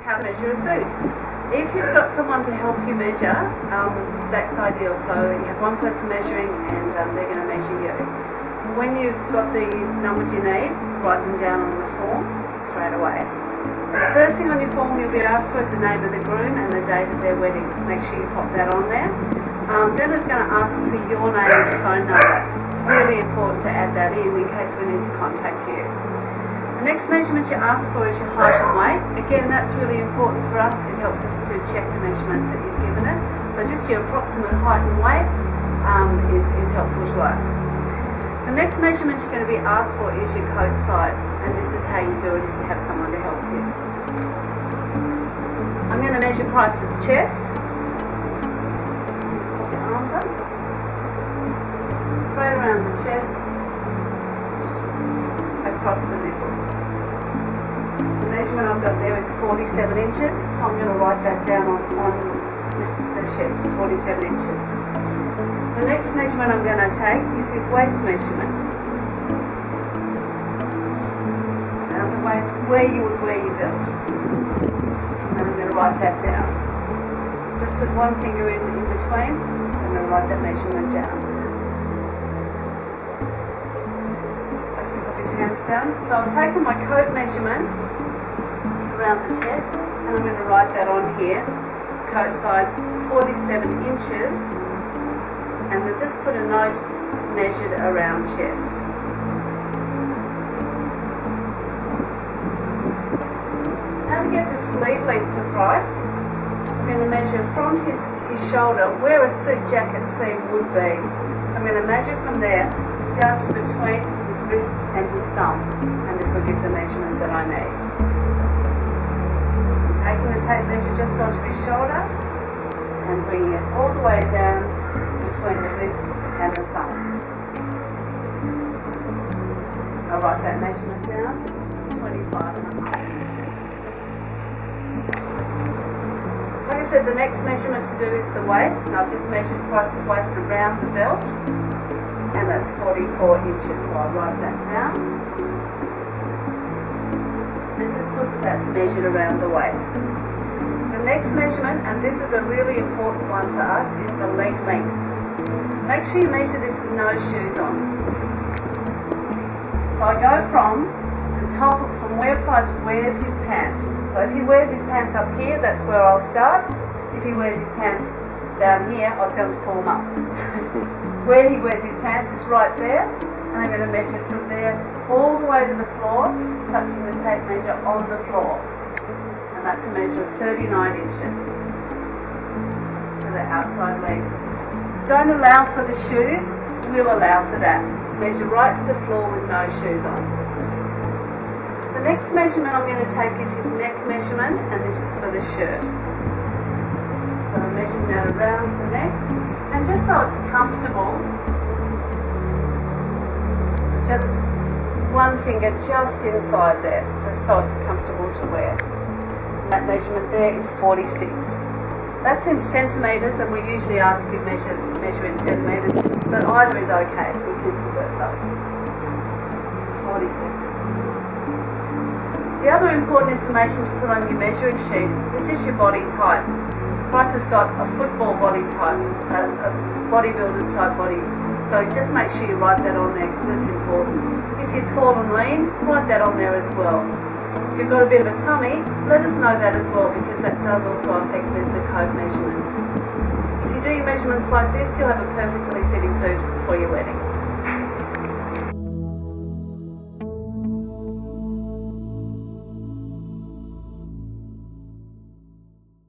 how to measure a suit. If you've got someone to help you measure, that's ideal. So you have one person measuring and they're going to measure you. When you've got the numbers you need, write them down on the form straight away. The first thing on your form you'll be asked for is the name of the groom and the date of their wedding. Make sure you pop that on there. Then it's going to ask for your name and phone number. It's really important to add that in case we need to contact you. The next measurement you ask for is your height and weight. Again, that's really important for us. It helps us to check the measurements that you've given us. So just your approximate height and weight is helpful to us. The next measurement you're going to be asked for is your coat size, and this is how you do it if you have someone to help you. I'm going to measure Price's chest. Put your arms up. Straight around the chest, across the nipples. The measurement I've got there is 47 inches, so I'm going to write that down on the sheet, 47 inches. The next measurement I'm going to take is his waist measurement. Around the waist, where you would wear your belt. And I'm going to write that down. Just with one finger in between, I'm going to write that measurement down. Let's pick up his hands down. So I've taken my coat measurement around the chest, and I'm going to write that on here. Coat size 47 inches. And we'll just put a note measured around chest. Now to get the sleeve length for Price, I'm going to measure from his shoulder where a suit jacket seam would be. So I'm going to measure from there down to between his wrist and his thumb, and this will give the measurement that I need. So I'm taking the tape measure just onto his shoulder and bringing it all the way down to between the wrist and the thumb. I'll write that measurement down. It's 25.5 inches. Like I said, the next measurement to do is the waist, and I've just measured Price's waist around the belt, and that's 44 inches, so I'll write that down. And just put that that's measured around the waist. The next measurement, and this is a really important one for us, is the leg length. Make sure you measure this with no shoes on. So I go from the top, from where Price wears his pants. So if he wears his pants up here, that's where I'll start. If he wears his pants down here, I'll tell him to pull them up. Where he wears his pants is right there, and I'm going to measure from there all the way to the floor, touching the tape measure on the floor. And that's a measure of 39 inches for the outside leg. Don't allow for the shoes, we'll allow for that. Measure right to the floor with no shoes on. The next measurement I'm going to take is his neck measurement, and this is for the shirt. So I'm measuring that around the neck, and just so it's comfortable, just one finger just inside there, so it's comfortable to wear. That measurement there is 46. That's in centimetres, and we usually ask you to measure in centimetres, but either is okay. We can convert those. 46. The other important information to put on your measuring sheet is just your body type. Price has got a football body type, a bodybuilder's type body, so just make sure you write that on there because it's important. If you're tall and lean, write that on there as well. If you've got a bit of a tummy, let us know that as well because that does also affect the coat measurement. If you do your measurements like this, you'll have a perfectly fitting suit for your wedding.